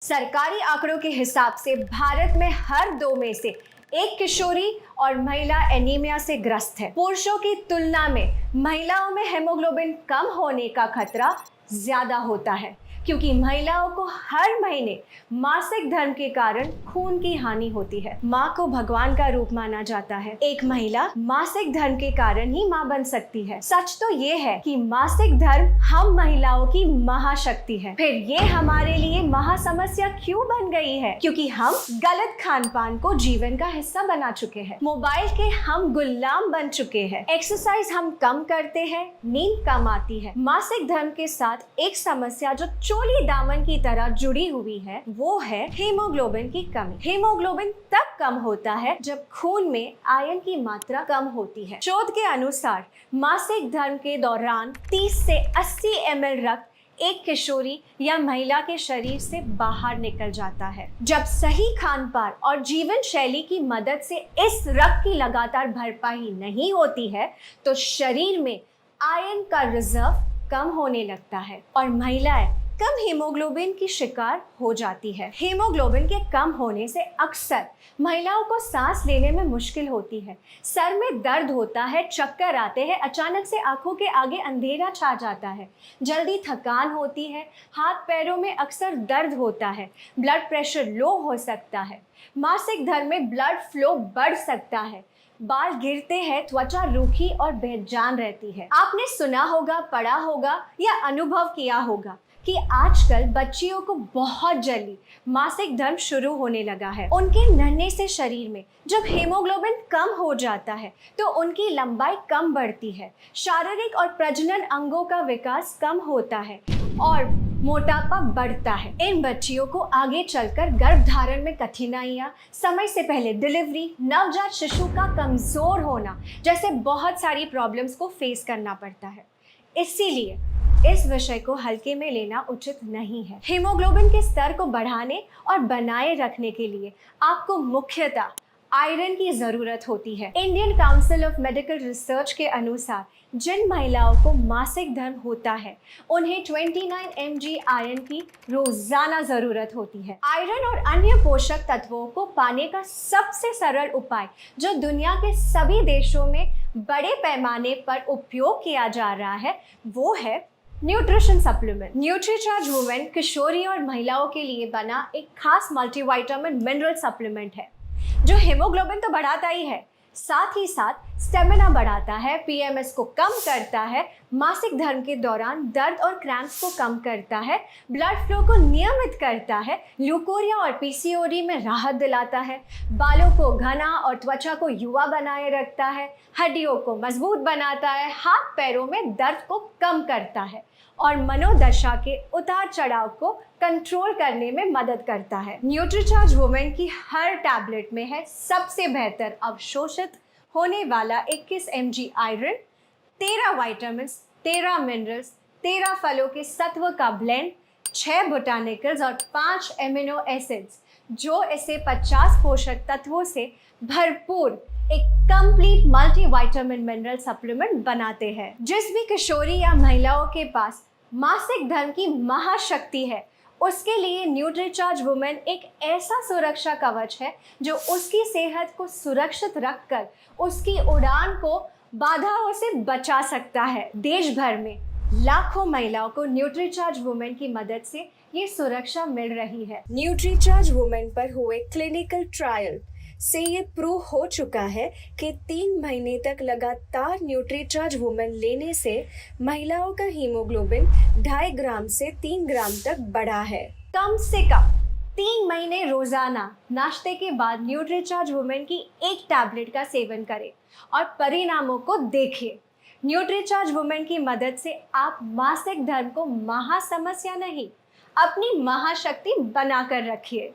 सरकारी आंकड़ों के हिसाब से भारत में हर 2 में से एक किशोरी और महिला एनीमिया से ग्रस्त है। पुरुषों की तुलना में महिलाओं में हेमोग्लोबिन कम होने का खतरा ज्यादा होता है, क्योंकि महिलाओं को हर महीने मासिक धर्म के कारण खून की हानि होती है। माँ को भगवान का रूप माना जाता है। एक महिला मासिक धर्म के कारण ही माँ बन सकती है। सच तो ये है कि मासिक धर्म हम महिलाओं की महाशक्ति है। फिर ये हमारे लिए महासमस्या क्यों बन गई है? क्योंकि हम गलत खान पान को जीवन का हिस्सा बना चुके हैं। मोबाइल के हम गुलाम बन चुके हैं। एक्सरसाइज हम कम करते हैं, नींद कम आती है। मासिक धर्म के साथ एक समस्या जो चोली दामन की तरह जुड़ी हुई है, वो है हीमोग्लोबिन की कमी। हीमोग्लोबिन तब कम होता है जब खून में आयरन की मात्रा कम होती है। शोध के अनुसार मासिक धर्म के दौरान 30 से 80 ml रक्त एक किशोरी या महिला के शरीर से बाहर निकल जाता है। जब सही खान पान और जीवन शैली की मदद से इस रक्त की लगातार भरपाई नहीं होती है, तो शरीर में आयरन का रिजर्व कम होने लगता है और महिलाएं कम हीमोग्लोबिन की शिकार हो जाती है। हीमोग्लोबिन के कम होने से अक्सर महिलाओं को सांस लेने में मुश्किल होती है, सर में दर्द होता है, चक्कर आते हैं, अचानक से आंखों के आगे अंधेरा छा जाता है, जल्दी थकान होती है, हाथ पैरों में अक्सर दर्द होता है, ब्लड प्रेशर लो हो सकता है, मासिक धर्म में ब्लड फ्लो बढ़ सकता है, बाल गिरते हैं, त्वचा रूखी और बेजान रहती है। आपने सुना होगा, पढ़ा होगा या अनुभव किया होगा कि आजकल बच्चियों को बहुत जल्दी मासिक धर्म शुरू होने लगा है। उनके नन्हे से शरीर में जब हीमोग्लोबिन कम हो जाता है तो उनकी लंबाई कम बढ़ती है, शारीरिक और प्रजनन अंगों का विकास कम होता है और मोटापा बढ़ता है। इन बच्चियों को आगे चलकर गर्भधारण में कठिनाइयां, समय से पहले डिलीवरी, नवजात शिशु का कमजोर होना जैसे बहुत सारी प्रॉब्लम्स को फेस करना पड़ता है। इसीलिए इस विषय को हल्के में लेना उचित नहीं है। हीमोग्लोबिन के स्तर को बढ़ाने और बनाए रखने के लिए आपको मुख्यतः आयरन की जरूरत होती है। Indian council of medical research के अनुसार जिन महिलाओं को मासिक धर्म होता है, उन्हें 29 mg आयरन की रोजाना जरूरत होती है। आयरन और अन्य पोषक तत्वों को पाने का सबसे सरल उपाय जो दुनिया के सभी देशों में बड़े पैमाने पर उपयोग किया जा रहा है, वो है न्यूट्रिशन सप्लीमेंट। न्यूट्रीचार्ज वुमेन किशोरी और महिलाओं के लिए बना एक खास मल्टीविटामिन मिनरल सप्लीमेंट है जो हीमोग्लोबिन तो बढ़ाता ही है, साथ ही साथ स्टेमिना बढ़ाता है, पीएमएस को कम करता है, मासिक धर्म के दौरान दर्द और क्रैम्प्स को कम करता है, ब्लड फ्लो को नियमित करता है, ल्यूकोरिया और पीसीओडी में राहत दिलाता है, बालों को घना और त्वचा को युवा बनाए रखता है, हड्डियों को मजबूत बनाता है, हाथ पैरों में दर्द को कम करता है और मनोदशा के उतार चढ़ाव को कंट्रोल करने में मदद करता है। न्यूट्रीचार्ज वुमेन की हर टैबलेट में है सबसे बेहतर अवशोषित होने वाला 21 mg आयरन, 13 विटामिन, 13 मिनरल्स, 13 फलों के सत्व का ब्लेंड, 6 बोटानिकल्स और 5 एमिनो एसिड्स जो इसे 50 पोषक तत्वों से भरपूर एक कंप्लीट मल्टीविटामिन मिनरल सप्लीमेंट बनाते हैं। जिस भी किशोरी या महिलाओं के पास मासिक धर्म की महाशक्ति है, उसके लिए न्यूट्रीचार्ज वुमेन एक ऐसा सुरक्षा कवच है जो उसकी सेहत को सुरक्षित रखकर उसकी उड़ान को बाधाओं से बचा सकता है। देश भर में लाखों महिलाओं को न्यूट्रीचार्ज वुमेन की मदद से ये सुरक्षा मिल रही है। न्यूट्रीचार्ज वुमेन पर हुए क्लिनिकल ट्रायल से ये प्रूव हो चुका है कि 3 महीने तक लगातार न्यूट्रीचार्ज वुमेन लेने से महिलाओं का हीमोग्लोबिन 2.5 ग्राम से 3 ग्राम तक बढ़ा है। कम से कम 3 महीने रोजाना नाश्ते के बाद न्यूट्रीचार्ज वुमेन की एक टैबलेट का सेवन करें और परिणामों को देखिए। न्यूट्रीचार्ज वुमेन की मदद से आप मासिक धर्म को महासमस्या नहीं, अपनी महाशक्ति बनाकर रखिए।